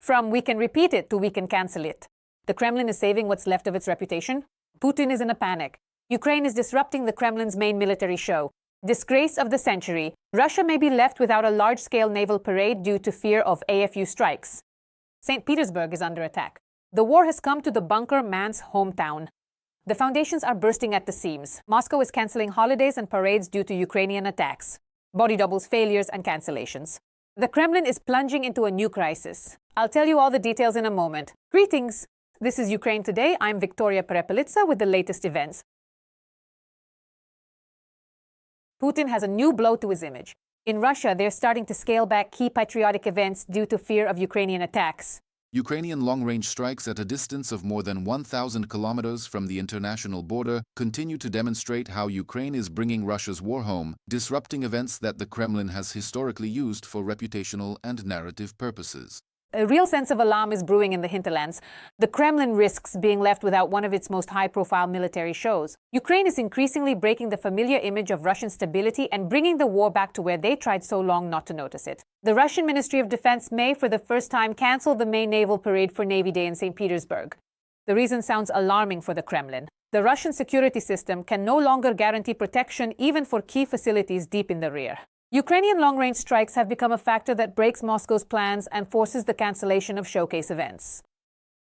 From we can repeat it to we can cancel it. The Kremlin is saving what's left of its reputation. Putin is in a panic. Ukraine is disrupting the Kremlin's main military show. Disgrace of the century. Russia may be left without a large-scale naval parade due to fear of AFU strikes. St. Petersburg is under attack. The war has come to the bunker man's hometown. The foundations are bursting at the seams. Moscow is cancelling holidays and parades due to Ukrainian attacks, body doubles, failures, and cancellations. The Kremlin is plunging into a new crisis. I'll tell you all the details in a moment. Greetings! This is Ukraine Today. I'm Victoria Perepelitsa with the latest events. Putin has a new blow to his image. In Russia, they're starting to scale back key patriotic events due to fear of Ukrainian attacks. Ukrainian long-range strikes at a distance of more than 1,000 kilometers from the international border continue to demonstrate how Ukraine is bringing Russia's war home, disrupting events that the Kremlin has historically used for reputational and narrative purposes. A real sense of alarm is brewing in the hinterlands. The Kremlin risks being left without one of its most high-profile military shows. Ukraine is increasingly breaking the familiar image of Russian stability and bringing the war back to where they tried so long not to notice it. The Russian Ministry of Defense may, for the first time, cancel the main naval parade for Navy Day in St. Petersburg. The reason sounds alarming for the Kremlin. The Russian security system can no longer guarantee protection even for key facilities deep in the rear. Ukrainian long-range strikes have become a factor that breaks Moscow's plans and forces the cancellation of showcase events.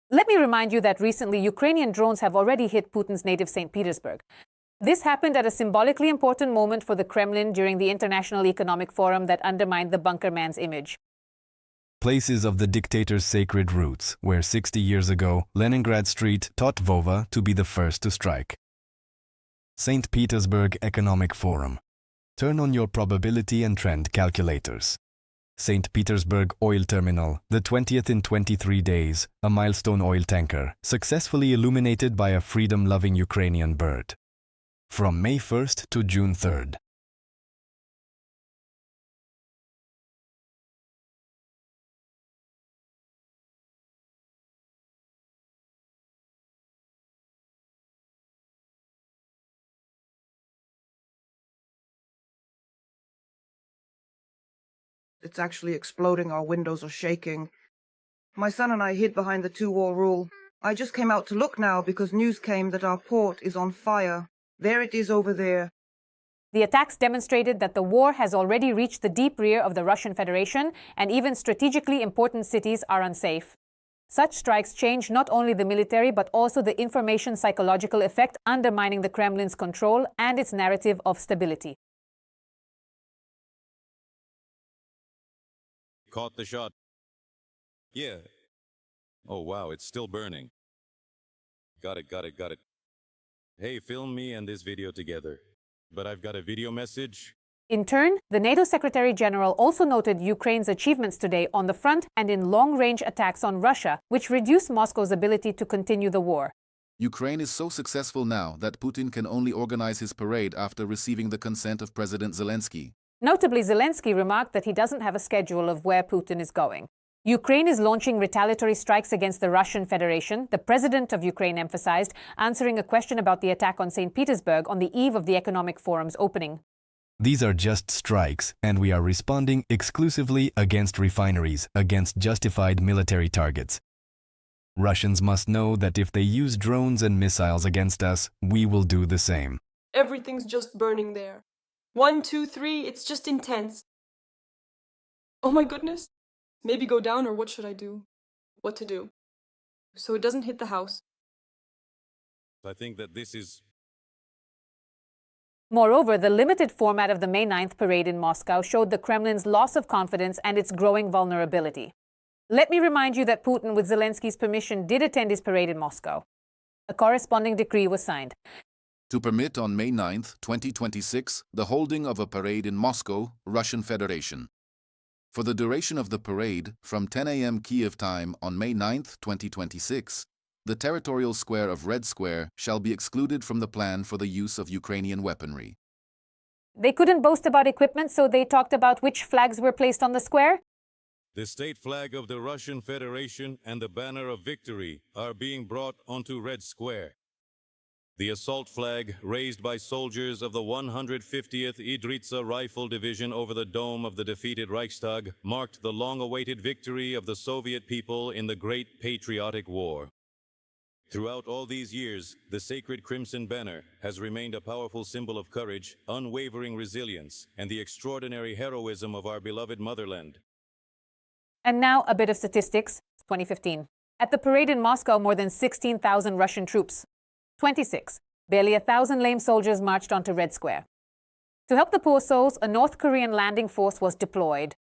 Let me remind you that recently Ukrainian drones have already hit Putin's native St. Petersburg. This happened at a symbolically important moment for the Kremlin during the International Economic Forum that undermined the bunker man's image. Places of the dictator's sacred roots, where 60 years ago Leningrad Street taught Vova to be the first to strike. St. Petersburg Economic Forum. Turn on your probability and trend calculators. St. Petersburg Oil Terminal, the 20th in 23 days, a milestone oil tanker, successfully illuminated by a freedom-loving Ukrainian bird. From May 1st to June 3rd. It's actually exploding, our windows are shaking. My son and I hid behind the two-wall rule. I just came out to look now because news came that our port is on fire. There it is over there. The attacks demonstrated that the war has already reached the deep rear of the Russian Federation, and even strategically important cities are unsafe. Such strikes change not only the military but also the information psychological effect, undermining the Kremlin's control and its narrative of stability. Caught the shot. Yeah. Oh wow, it's still burning. Got it. Hey, film me and this video together. But I've got a video message. In turn, the NATO Secretary General also noted Ukraine's achievements today on the front and in long-range attacks on Russia, which reduced Moscow's ability to continue the war. Ukraine is so successful now that Putin can only organize his parade after receiving the consent of President Zelensky. Notably, Zelensky remarked that he doesn't have a schedule of where Putin is going. Ukraine is launching retaliatory strikes against the Russian Federation, the president of Ukraine emphasized, answering a question about the attack on St. Petersburg on the eve of the Economic Forum's opening. These are just strikes, and we are responding exclusively against refineries, against justified military targets. Russians must know that if they use drones and missiles against us, we will do the same. Everything's just burning there. 1, 2, 3, it's just intense. Oh my goodness. Maybe go down, or what should I do? What to do? So it doesn't hit the house. I think that this is... Moreover, the limited format of the May 9th parade in Moscow showed the Kremlin's loss of confidence and its growing vulnerability. Let me remind you that Putin, with Zelensky's permission, did attend his parade in Moscow. A corresponding decree was signed to permit on May 9, 2026, the holding of a parade in Moscow, Russian Federation. For the duration of the parade, from 10 a.m. Kiev time on May 9, 2026, the territorial square of Red Square shall be excluded from the plan for the use of Ukrainian weaponry. They couldn't boast about equipment, so they talked about which flags were placed on the square? The state flag of the Russian Federation and the banner of victory are being brought onto Red Square. The assault flag, raised by soldiers of the 150th Idritsa Rifle Division over the dome of the defeated Reichstag, marked the long-awaited victory of the Soviet people in the Great Patriotic War. Throughout all these years, the sacred Crimson Banner has remained a powerful symbol of courage, unwavering resilience, and the extraordinary heroism of our beloved motherland. And now a bit of statistics. 2015. At the parade in Moscow, more than 16,000 Russian troops. 26. Barely 1,000 lame soldiers marched onto Red Square. To help the poor souls, a North Korean landing force was deployed.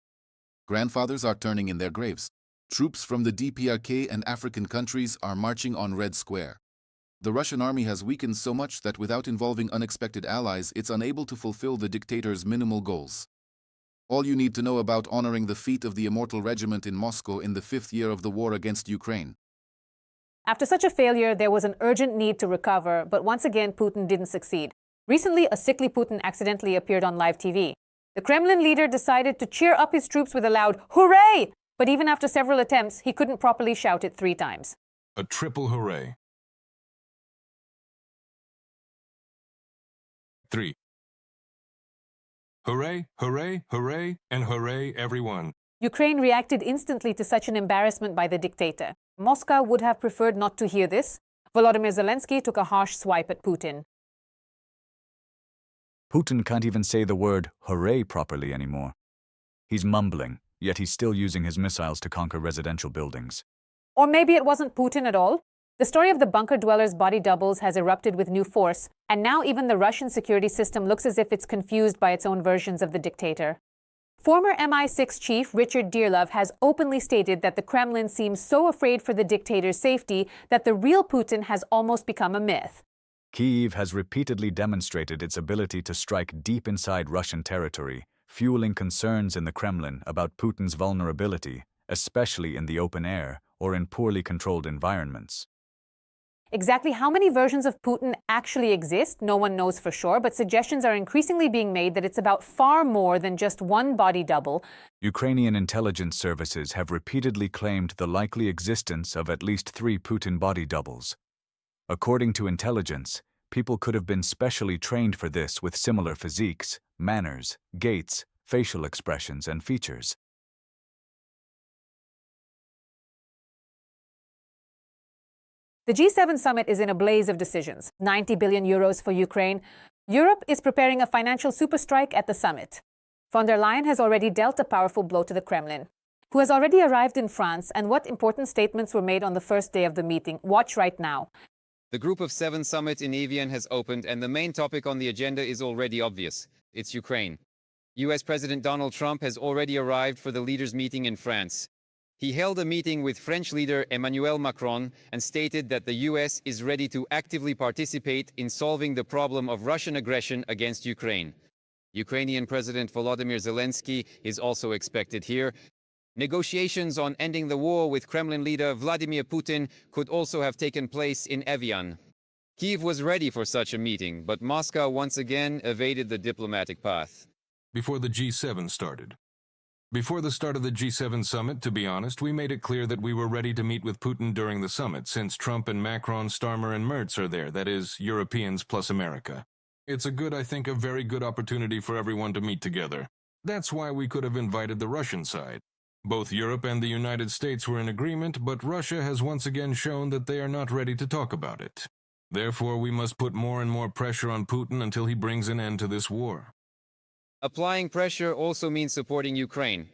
Grandfathers are turning in their graves. Troops from the DPRK and African countries are marching on Red Square. The Russian army has weakened so much that without involving unexpected allies, it's unable to fulfill the dictator's minimal goals. All you need to know about honoring the feat of the immortal regiment in Moscow in the 5th year of the war against Ukraine. After such a failure, there was an urgent need to recover, but once again, Putin didn't succeed. Recently, a sickly Putin accidentally appeared on live TV. The Kremlin leader decided to cheer up his troops with a loud "Hooray!" But even after several attempts, he couldn't properly shout it 3 times. A triple hooray. 3. Hooray, hooray, hooray, and hooray, everyone. Ukraine reacted instantly to such an embarrassment by the dictator. Moscow would have preferred not to hear this. Volodymyr Zelensky took a harsh swipe at Putin. Putin can't even say the word hooray properly anymore. He's mumbling, yet he's still using his missiles to conquer residential buildings. Or maybe it wasn't Putin at all. The story of the bunker dwellers' body doubles has erupted with new force, and now even the Russian security system looks as if it's confused by its own versions of the dictator. Former MI6 chief Richard Dearlove has openly stated that the Kremlin seems so afraid for the dictator's safety that the real Putin has almost become a myth. Kyiv has repeatedly demonstrated its ability to strike deep inside Russian territory, fueling concerns in the Kremlin about Putin's vulnerability, especially in the open air or in poorly controlled environments. Exactly how many versions of Putin actually exist, no one knows for sure, but suggestions are increasingly being made that it's about far more than just one body double. Ukrainian intelligence services have repeatedly claimed the likely existence of at least 3 Putin body doubles. According to intelligence, people could have been specially trained for this with similar physiques, manners, gaits, facial expressions, and features. The G7 summit is in a blaze of decisions. 90 billion euros for Ukraine. Europe is preparing a financial superstrike at the summit. Von der Leyen has already dealt a powerful blow to the Kremlin, who has already arrived in France, and what important statements were made on the first day of the meeting. Watch right now. The Group of 7 summit in Evian has opened, and the main topic on the agenda is already obvious. It's Ukraine. US President Donald Trump has already arrived for the leaders' meeting in France. He held a meeting with French leader Emmanuel Macron and stated that the US is ready to actively participate in solving the problem of Russian aggression against Ukraine. Ukrainian President Volodymyr Zelensky is also expected here. Negotiations on ending the war with Kremlin leader Vladimir Putin could also have taken place in Evian. Kyiv was ready for such a meeting, but Moscow once again evaded the diplomatic path. Before the G7 started. Before the start of the G7 summit, to be honest, we made it clear that we were ready to meet with Putin during the summit, since Trump and Macron, Starmer and Merz are there, that is, Europeans plus America. It's I think a very good opportunity for everyone to meet together. That's why we could have invited the Russian side. Both Europe and the United States were in agreement, but Russia has once again shown that they are not ready to talk about it. Therefore, we must put more and more pressure on Putin until he brings an end to this war. Applying pressure also means supporting Ukraine.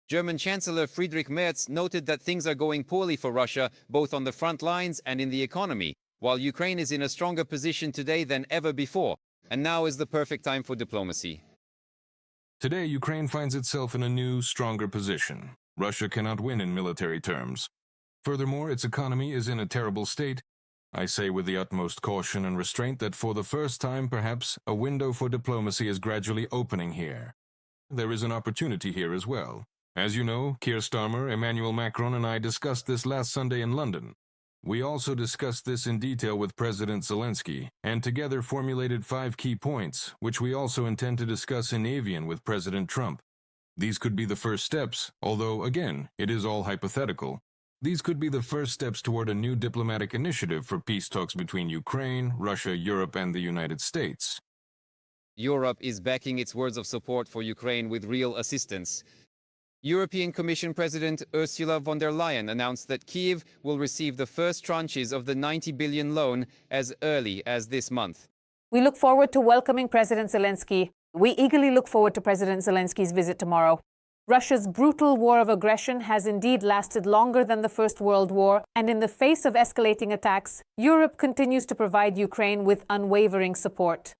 German Chancellor Friedrich Merz noted that things are going poorly for Russia, both on the front lines and in the economy, while Ukraine is in a stronger position today than ever before, and now is the perfect time for diplomacy. Today, Ukraine finds itself in a new, stronger position. Russia cannot win in military terms. Furthermore, its economy is in a terrible state. I say with the utmost caution and restraint that for the first time, perhaps, a window for diplomacy is gradually opening here. There is an opportunity here as well. As you know, Keir Starmer, Emmanuel Macron and I discussed this last Sunday in London. We also discussed this in detail with President Zelensky, and together formulated 5 key points, which we also intend to discuss in Evian with President Trump. These could be the first steps, although, again, it is all hypothetical. These could be the first steps toward a new diplomatic initiative for peace talks between Ukraine, Russia, Europe, and the United States. Europe is backing its words of support for Ukraine with real assistance. European Commission President Ursula von der Leyen announced that Kyiv will receive the first tranches of the 90 billion loan as early as this month. We look forward to welcoming President Zelensky. We eagerly look forward to President Zelensky's visit tomorrow. Russia's brutal war of aggression has indeed lasted longer than the First World War, and in the face of escalating attacks, Europe continues to provide Ukraine with unwavering support.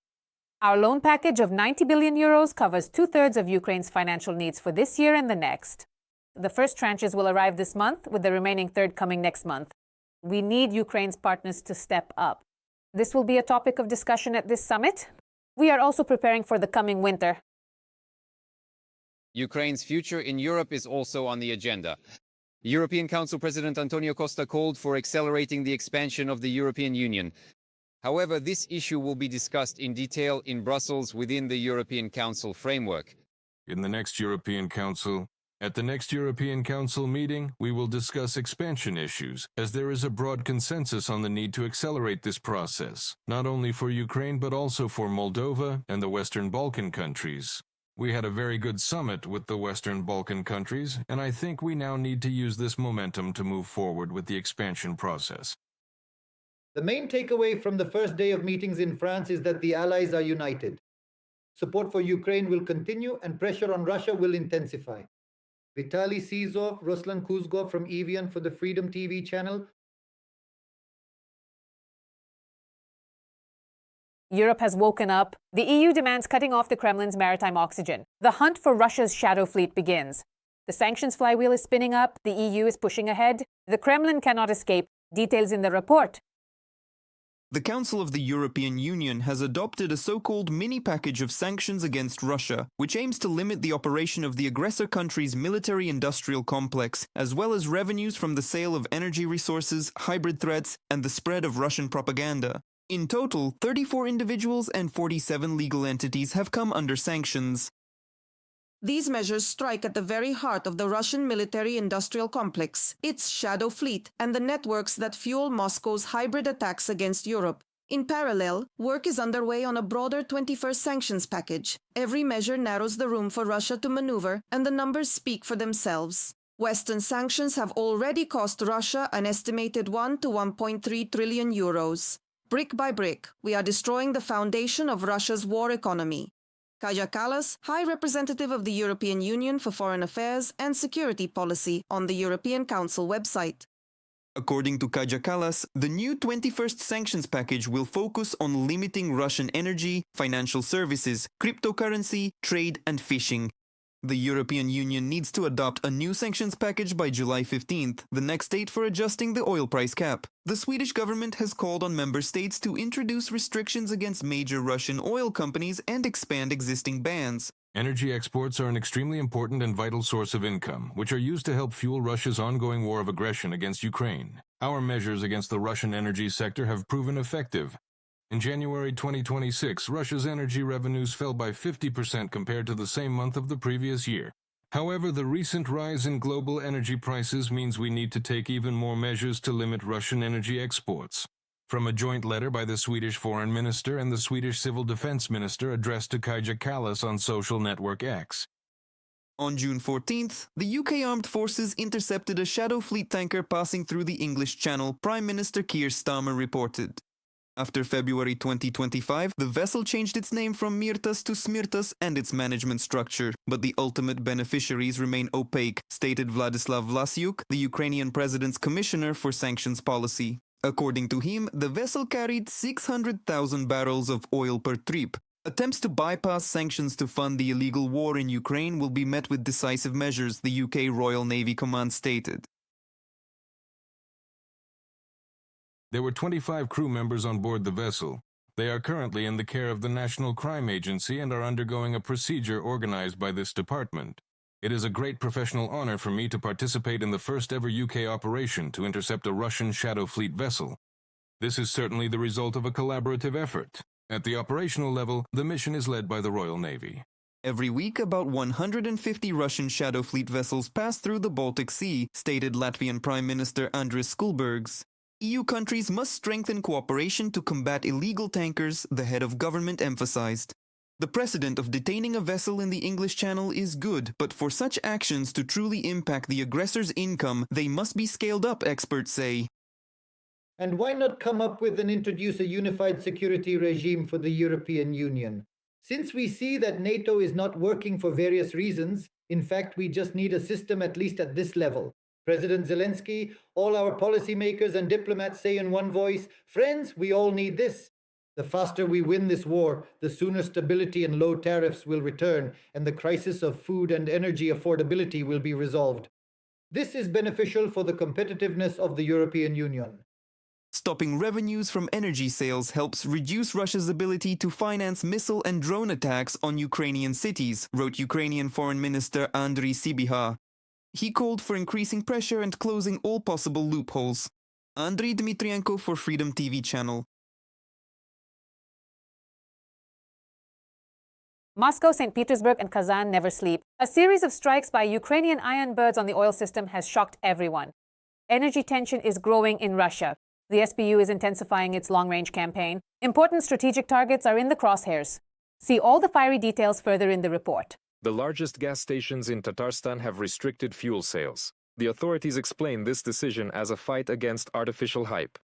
Our loan package of 90 billion euros covers 2/3 of Ukraine's financial needs for this year and the next. The first tranches will arrive this month, with the remaining third coming next month. We need Ukraine's partners to step up. This will be a topic of discussion at this summit. We are also preparing for the coming winter. Ukraine's future in Europe is also on the agenda. European Council President Antonio Costa called for accelerating the expansion of the European Union. However, this issue will be discussed in detail in Brussels within the European Council framework. At the next European Council meeting, we will discuss expansion issues, as there is a broad consensus on the need to accelerate this process, not only for Ukraine but also for Moldova and the Western Balkan countries. We had a very good summit with the Western Balkan countries, and I think we now need to use this momentum to move forward with the expansion process. The main takeaway from the first day of meetings in France is that the Allies are united. Support for Ukraine will continue and pressure on Russia will intensify. Vitaly Sizov, Ruslan Kuzgov from Evian for the Freedom TV channel. Europe has woken up. The EU demands cutting off the Kremlin's maritime oxygen. The hunt for Russia's shadow fleet begins. The sanctions flywheel is spinning up. The EU is pushing ahead. The Kremlin cannot escape. Details in the report. The Council of the European Union has adopted a so-called mini-package of sanctions against Russia, which aims to limit the operation of the aggressor country's military-industrial complex, as well as revenues from the sale of energy resources, hybrid threats, and the spread of Russian propaganda. In total, 34 individuals and 47 legal entities have come under sanctions. These measures strike at the very heart of the Russian military-industrial complex, its shadow fleet, and the networks that fuel Moscow's hybrid attacks against Europe. In parallel, work is underway on a broader 21st sanctions package. Every measure narrows the room for Russia to maneuver, and the numbers speak for themselves. Western sanctions have already cost Russia an estimated 1 to 1.3 trillion euros. Brick by brick, we are destroying the foundation of Russia's war economy. Kaja Kallas, High Representative of the European Union for Foreign Affairs and Security Policy, on the European Council website. According to Kaja Kallas, the new 21st sanctions package will focus on limiting Russian energy, financial services, cryptocurrency, trade and fishing. The European Union needs to adopt a new sanctions package by July 15th, the next date for adjusting the oil price cap. The Swedish government has called on member states to introduce restrictions against major Russian oil companies and expand existing bans. Energy exports are an extremely important and vital source of income, which are used to help fuel Russia's ongoing war of aggression against Ukraine. Our measures against the Russian energy sector have proven effective. In January 2026, Russia's energy revenues fell by 50% compared to the same month of the previous year. However, the recent rise in global energy prices means we need to take even more measures to limit Russian energy exports. From a joint letter by the Swedish Foreign Minister and the Swedish Civil Defense Minister addressed to Kaja Kallas on social network X. On June 14th, the UK Armed Forces intercepted a shadow fleet tanker passing through the English Channel, Prime Minister Keir Starmer reported. After February 2025, the vessel changed its name from Mirtas to Smirtas and its management structure, but the ultimate beneficiaries remain opaque, stated Vladislav Vlasyuk, the Ukrainian president's commissioner for sanctions policy. According to him, the vessel carried 600,000 barrels of oil per trip. Attempts to bypass sanctions to fund the illegal war in Ukraine will be met with decisive measures, the UK Royal Navy Command stated. There were 25 crew members on board the vessel. They are currently in the care of the National Crime Agency and are undergoing a procedure organized by this department. It is a great professional honor for me to participate in the first ever UK operation to intercept a Russian shadow fleet vessel. This is certainly the result of a collaborative effort. At the operational level, the mission is led by the Royal Navy. Every week, about 150 Russian shadow fleet vessels pass through the Baltic Sea, stated Latvian Prime Minister Andris Kulbergs. EU countries must strengthen cooperation to combat illegal tankers, the head of government emphasized. The precedent of detaining a vessel in the English Channel is good, but for such actions to truly impact the aggressor's income, they must be scaled up, experts say. And why not come up with and introduce a unified security regime for the European Union? Since we see that NATO is not working for various reasons, in fact, we just need a system at least at this level. President Zelensky, all our policymakers and diplomats say in one voice, friends, we all need this. The faster we win this war, the sooner stability and low tariffs will return, and the crisis of food and energy affordability will be resolved. This is beneficial for the competitiveness of the European Union. Stopping revenues from energy sales helps reduce Russia's ability to finance missile and drone attacks on Ukrainian cities, wrote Ukrainian Foreign Minister Andriy Sybiha. He called for increasing pressure and closing all possible loopholes. Andriy Dmitrienko for Freedom TV channel. Moscow, St. Petersburg, and Kazan never sleep. A series of strikes by Ukrainian iron birds on the oil system has shocked everyone. Energy tension is growing in Russia. The SBU is intensifying its long-range campaign. Important strategic targets are in the crosshairs. See all the fiery details further in the report. The largest gas stations in Tatarstan have restricted fuel sales. The authorities explain this decision as a fight against artificial hype.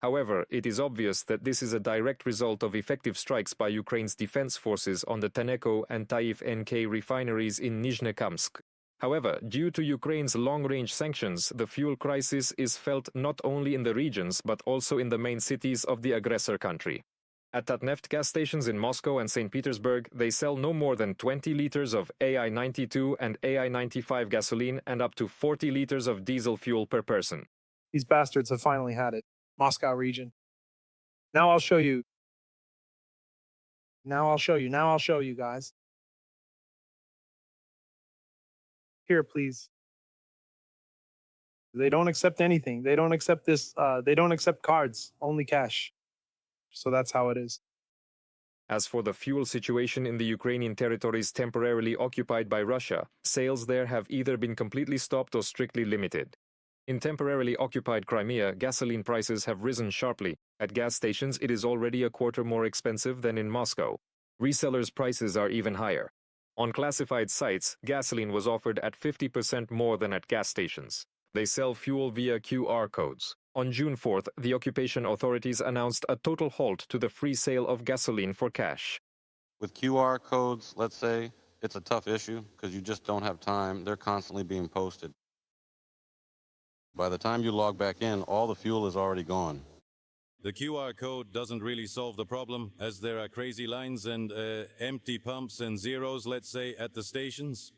However, it is obvious that this is a direct result of effective strikes by Ukraine's defense forces on the Teneko and Taif NK refineries in Nizhnekamsk. However, due to Ukraine's long-range sanctions, the fuel crisis is felt not only in the regions but also in the main cities of the aggressor country. At Tatneft gas stations in Moscow and St. Petersburg, they sell no more than 20 liters of AI-92 and AI-95 gasoline and up to 40 liters of diesel fuel per person. These bastards have finally had it. Moscow region. Now I'll show you. Now I'll show you, guys. Here, please. They don't accept anything. They don't accept this. They don't accept cards, only cash. So that's how it is. As for the fuel situation in the Ukrainian territories temporarily occupied by Russia, sales there have either been completely stopped or strictly limited. In temporarily occupied Crimea, gasoline prices have risen sharply. At gas stations, it is already a quarter more expensive than in Moscow. Resellers' prices are even higher. On classified sites, gasoline was offered at 50% more than at gas stations. They sell fuel via QR codes. On June 4th, the occupation authorities announced a total halt to the free sale of gasoline for cash. With QR codes, let's say, it's a tough issue because you just don't have time. They're constantly being posted. By the time you log back in, all the fuel is already gone. The QR code doesn't really solve the problem, as there are crazy lines and empty pumps and zeros, let's say, at the stations.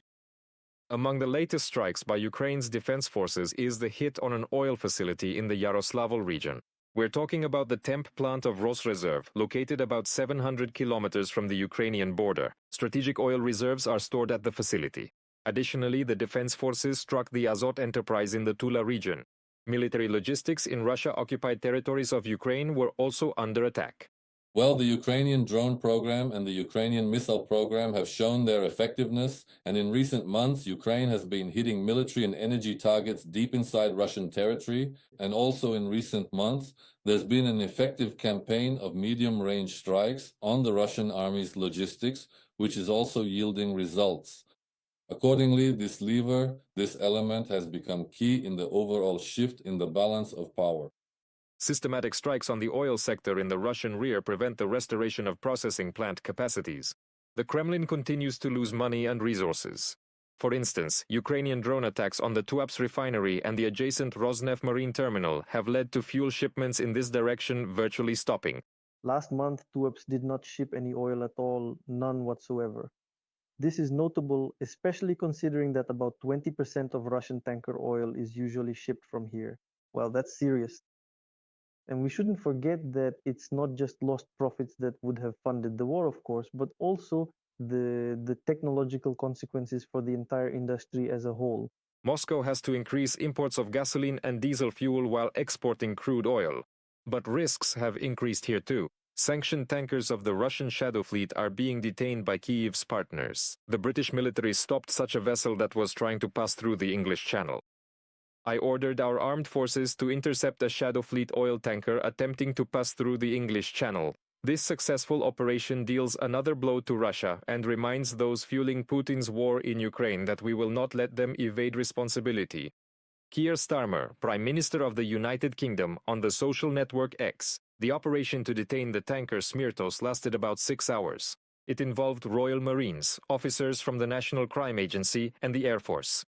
Among the latest strikes by Ukraine's defense forces is the hit on an oil facility in the Yaroslavl region. We're talking about the temp plant of Rosreserve, located about 700 kilometers from the Ukrainian border. Strategic oil reserves are stored at the facility. Additionally, the defense forces struck the Azot enterprise in the Tula region. Military logistics in Russia-occupied territories of Ukraine were also under attack. Well, the Ukrainian drone program and the Ukrainian missile program have shown their effectiveness, and in recent months, Ukraine has been hitting military and energy targets deep inside Russian territory, and also in recent months, there's been an effective campaign of medium-range strikes on the Russian army's logistics, which is also yielding results. Accordingly, this lever, this element has become key in the overall shift in the balance of power. Systematic strikes on the oil sector in the Russian rear prevent the restoration of processing plant capacities. The Kremlin continues to lose money and resources. For instance, Ukrainian drone attacks on the Tuapse refinery and the adjacent Rosneft marine terminal have led to fuel shipments in this direction virtually stopping. Last month, Tuapse did not ship any oil at all, none whatsoever. This is notable, especially considering that about 20% of Russian tanker oil is usually shipped from here. Well, that's serious. And we shouldn't forget that it's not just lost profits that would have funded the war, of course, but also the technological consequences for the entire industry as a whole. Moscow has to increase imports of gasoline and diesel fuel while exporting crude oil. But risks have increased here too. Sanctioned tankers of the Russian Shadow Fleet are being detained by Kyiv's partners. The British military stopped such a vessel that was trying to pass through the English Channel. I ordered our armed forces to intercept a Shadow Fleet oil tanker attempting to pass through the English Channel. This successful operation deals another blow to Russia and reminds those fueling Putin's war in Ukraine that we will not let them evade responsibility. Keir Starmer, Prime Minister of the United Kingdom, on the social network X. The operation to detain the tanker Smirtos lasted about 6 hours. It involved Royal Marines, officers from the National Crime Agency, and the Air Force.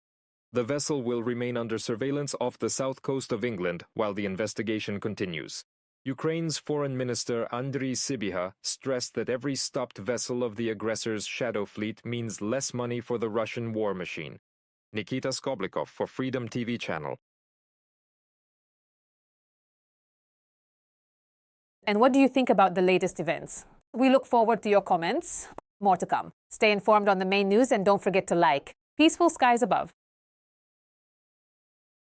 The vessel will remain under surveillance off the south coast of England while the investigation continues. Ukraine's Foreign Minister Andriy Sybiha stressed that every stopped vessel of the aggressor's Shadow Fleet means less money for the Russian war machine. Nikita Skoblikov for Freedom TV channel. And what do you think about the latest events? We look forward to your comments. More to come. Stay informed on the main news and don't forget to like. Peaceful skies above.